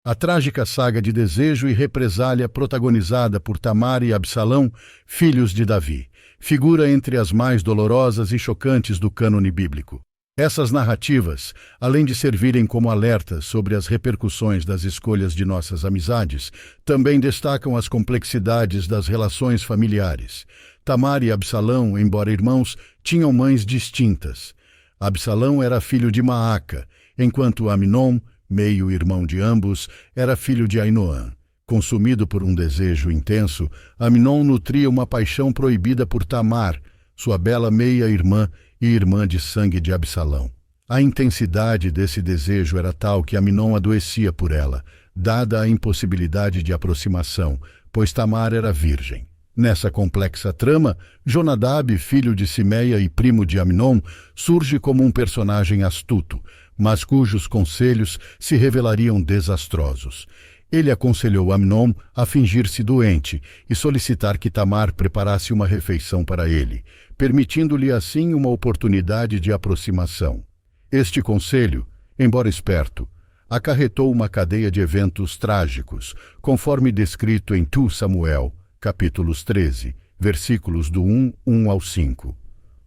A trágica saga de desejo e represália protagonizada por Tamar e Absalão, filhos de Davi, figura entre as mais dolorosas e chocantes do cânone bíblico. Essas narrativas, além de servirem como alertas sobre as repercussões das escolhas de nossas amizades, também destacam as complexidades das relações familiares. Tamar e Absalão, embora irmãos, tinham mães distintas. Absalão era filho de Maaca, enquanto Amnon, meio-irmão de ambos, era filho de Ainoã. Consumido por um desejo intenso, Amnon nutria uma paixão proibida por Tamar, sua bela meia-irmã e irmã de sangue de Absalão. A intensidade desse desejo era tal que Amnon adoecia por ela, dada a impossibilidade de aproximação, pois Tamar era virgem. Nessa complexa trama, Jonadab, filho de Simeia e primo de Amnon, surge como um personagem astuto, mas cujos conselhos se revelariam desastrosos. Ele aconselhou Amnon a fingir-se doente e solicitar que Tamar preparasse uma refeição para ele, permitindo-lhe assim uma oportunidade de aproximação. Este conselho, embora esperto, acarretou uma cadeia de eventos trágicos, conforme descrito em 2 Samuel, capítulos 13, versículos do 1 ao 5.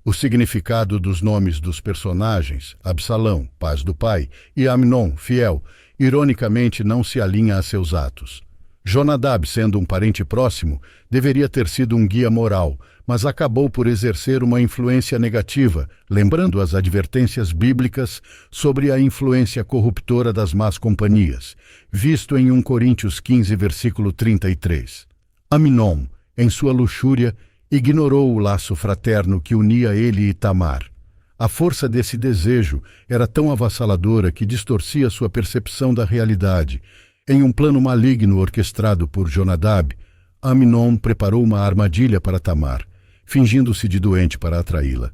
O significado dos nomes dos personagens, Absalão, paz do pai, e Amnon, fiel, ironicamente não se alinha a seus atos. Jonadab, sendo um parente próximo, deveria ter sido um guia moral, mas acabou por exercer uma influência negativa, lembrando as advertências bíblicas sobre a influência corruptora das más companhias, visto em 1 Coríntios 15, versículo 33. Amnon, em sua luxúria, ignorou o laço fraterno que unia ele e Tamar. A força desse desejo era tão avassaladora que distorcia sua percepção da realidade. Em um plano maligno orquestrado por Jonadab, Amnon preparou uma armadilha para Tamar, fingindo-se de doente para atraí-la.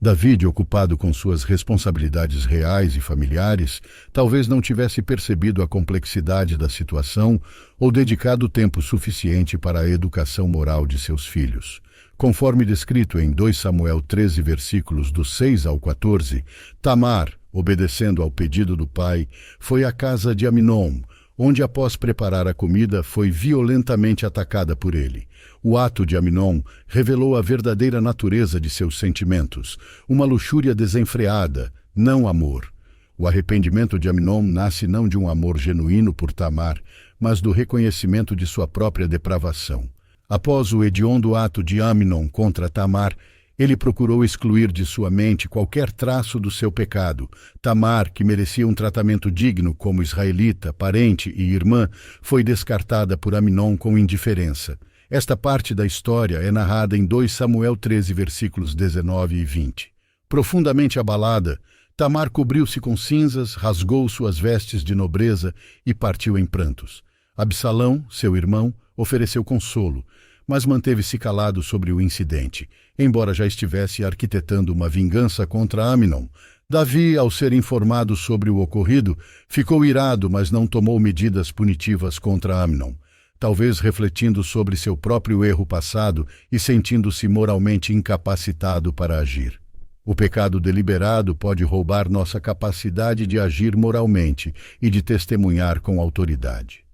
Davi, ocupado com suas responsabilidades reais e familiares, talvez não tivesse percebido a complexidade da situação ou dedicado tempo suficiente para a educação moral de seus filhos. Conforme descrito em 2 Samuel 13, versículos do 6 ao 14, Tamar, obedecendo ao pedido do pai, foi à casa de Amnon, onde após preparar a comida foi violentamente atacada por ele. O ato de Amnon revelou a verdadeira natureza de seus sentimentos, uma luxúria desenfreada, não amor. O arrependimento de Amnon nasce não de um amor genuíno por Tamar, mas do reconhecimento de sua própria depravação. Após o hediondo ato de Amnon contra Tamar, ele procurou excluir de sua mente qualquer traço do seu pecado. Tamar, que merecia um tratamento digno como israelita, parente e irmã, foi descartada por Amnon com indiferença. Esta parte da história é narrada em 2 Samuel 13, versículos 19 e 20. Profundamente abalada, Tamar cobriu-se com cinzas, rasgou suas vestes de nobreza e partiu em prantos. Absalão, seu irmão, ofereceu consolo, mas manteve-se calado sobre o incidente, embora já estivesse arquitetando uma vingança contra Amnon. Davi, ao ser informado sobre o ocorrido, ficou irado, mas não tomou medidas punitivas contra Amnon, talvez refletindo sobre seu próprio erro passado e sentindo-se moralmente incapacitado para agir. O pecado deliberado pode roubar nossa capacidade de agir moralmente e de testemunhar com autoridade.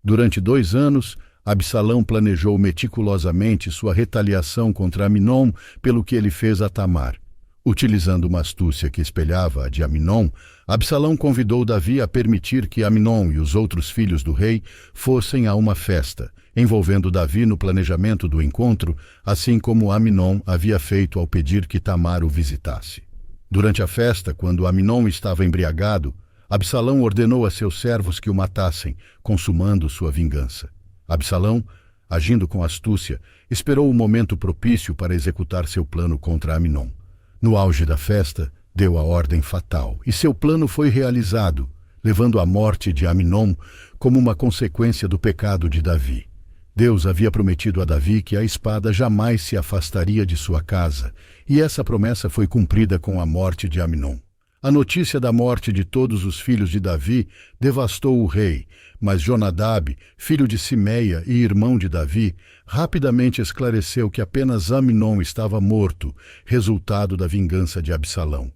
Durante 2 anos, Absalão planejou meticulosamente sua retaliação contra Amnon pelo que ele fez a Tamar. Utilizando uma astúcia que espelhava a de Amnon, Absalão convidou Davi a permitir que Amnon e os outros filhos do rei fossem a uma festa, envolvendo Davi no planejamento do encontro, assim como Amnon havia feito ao pedir que Tamar o visitasse. Durante a festa, quando Amnon estava embriagado, Absalão ordenou a seus servos que o matassem, consumando sua vingança. Absalão, agindo com astúcia, esperou o momento propício para executar seu plano contra Amnon. No auge da festa, deu a ordem fatal, e seu plano foi realizado, levando à morte de Amnon como uma consequência do pecado de Davi. Deus havia prometido a Davi que a espada jamais se afastaria de sua casa, e essa promessa foi cumprida com a morte de Amnon. A notícia da morte de todos os filhos de Davi devastou o rei, mas Jonadab, filho de Simeia e irmão de Davi, rapidamente esclareceu que apenas Amnon estava morto, resultado da vingança de Absalão.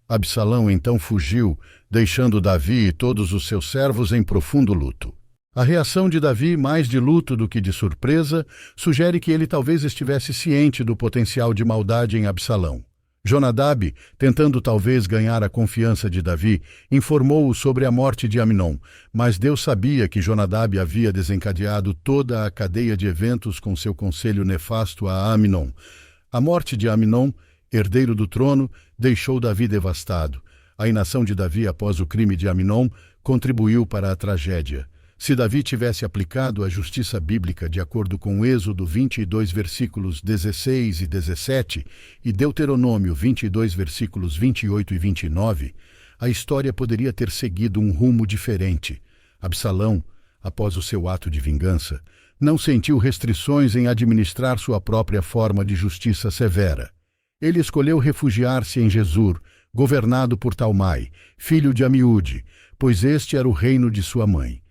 Absalão então fugiu, deixando Davi e todos os seus servos em profundo luto. A reação de Davi, mais de luto do que de surpresa, sugere que ele talvez estivesse ciente do potencial de maldade em Absalão. Jonadab, tentando talvez ganhar a confiança de Davi, informou-o sobre a morte de Amnon, mas Deus sabia que Jonadab havia desencadeado toda a cadeia de eventos com seu conselho nefasto a Amnon. A morte de Amnon, herdeiro do trono, deixou Davi devastado. A inação de Davi após o crime de Amnon contribuiu para a tragédia. Se Davi tivesse aplicado a justiça bíblica de acordo com Êxodo 22, versículos 16 e 17 e Deuteronômio 22, versículos 28 e 29, a história poderia ter seguido um rumo diferente. Absalão, após o seu ato de vingança, não sentiu restrições em administrar sua própria forma de justiça severa. Ele escolheu refugiar-se em Gesur, governado por Talmai, filho de Amiúde, pois este era o reino de sua mãe.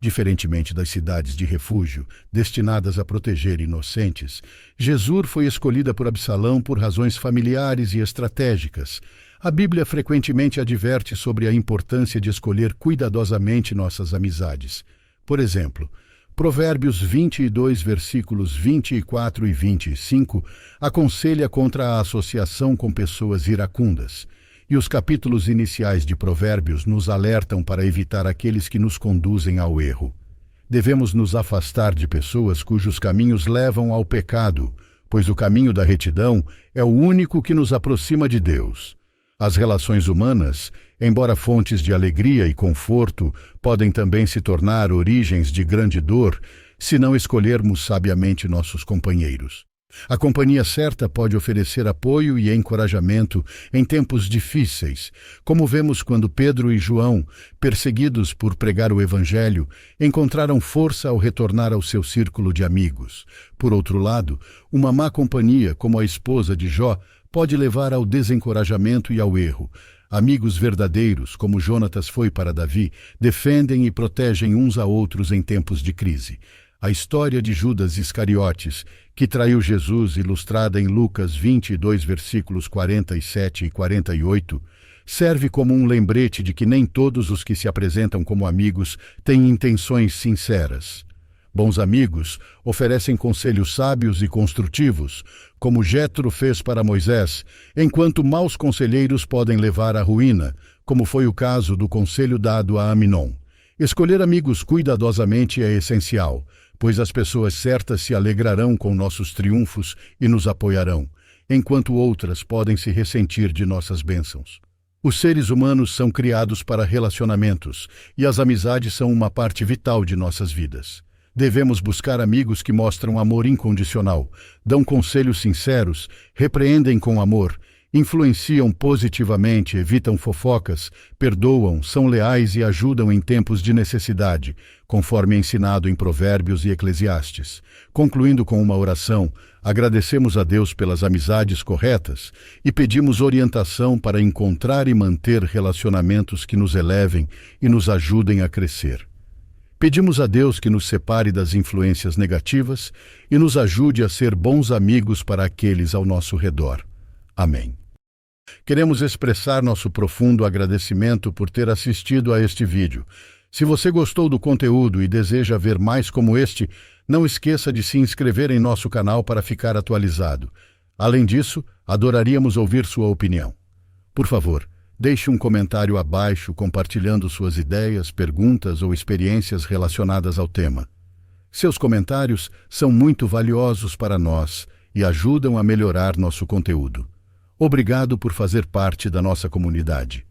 Diferentemente das cidades de refúgio, destinadas a proteger inocentes, Gesur foi escolhida por Absalão por razões familiares e estratégicas. A Bíblia frequentemente adverte sobre a importância de escolher cuidadosamente nossas amizades. Por exemplo, Provérbios 22, versículos 24 e 25, aconselha contra a associação com pessoas iracundas. E os capítulos iniciais de Provérbios nos alertam para evitar aqueles que nos conduzem ao erro. Devemos nos afastar de pessoas cujos caminhos levam ao pecado, pois o caminho da retidão é o único que nos aproxima de Deus. As relações humanas, embora fontes de alegria e conforto, podem também se tornar origens de grande dor se não escolhermos sabiamente nossos companheiros. A companhia certa pode oferecer apoio e encorajamento em tempos difíceis, como vemos quando Pedro e João, perseguidos por pregar o Evangelho, encontraram força ao retornar ao seu círculo de amigos. Por outro lado, uma má companhia, como a esposa de Jó, pode levar ao desencorajamento e ao erro. Amigos verdadeiros, como Jonatas foi para Davi, defendem e protegem uns a outros em tempos de crise. A história de Judas Iscariotes, que traiu Jesus, ilustrada em Lucas 22, versículos 47 e 48, serve como um lembrete de que nem todos os que se apresentam como amigos têm intenções sinceras. Bons amigos oferecem conselhos sábios e construtivos, como Jetro fez para Moisés, enquanto maus conselheiros podem levar à ruína, como foi o caso do conselho dado a Amnon. Escolher amigos cuidadosamente é essencial, pois as pessoas certas se alegrarão com nossos triunfos e nos apoiarão, enquanto outras podem se ressentir de nossas bênçãos. Os seres humanos são criados para relacionamentos, e as amizades são uma parte vital de nossas vidas. Devemos buscar amigos que mostram amor incondicional, dão conselhos sinceros, repreendem com amor, influenciam positivamente, evitam fofocas, perdoam, são leais e ajudam em tempos de necessidade, conforme ensinado em Provérbios e Eclesiastes. Concluindo com uma oração, agradecemos a Deus pelas amizades corretas e pedimos orientação para encontrar e manter relacionamentos que nos elevem e nos ajudem a crescer. Pedimos a Deus que nos separe das influências negativas e nos ajude a ser bons amigos para aqueles ao nosso redor. Amém. Queremos expressar nosso profundo agradecimento por ter assistido a este vídeo. Se você gostou do conteúdo e deseja ver mais como este, não esqueça de se inscrever em nosso canal para ficar atualizado. Além disso, adoraríamos ouvir sua opinião. Por favor, deixe um comentário abaixo compartilhando suas ideias, perguntas ou experiências relacionadas ao tema. Seus comentários são muito valiosos para nós e ajudam a melhorar nosso conteúdo. Obrigado por fazer parte da nossa comunidade.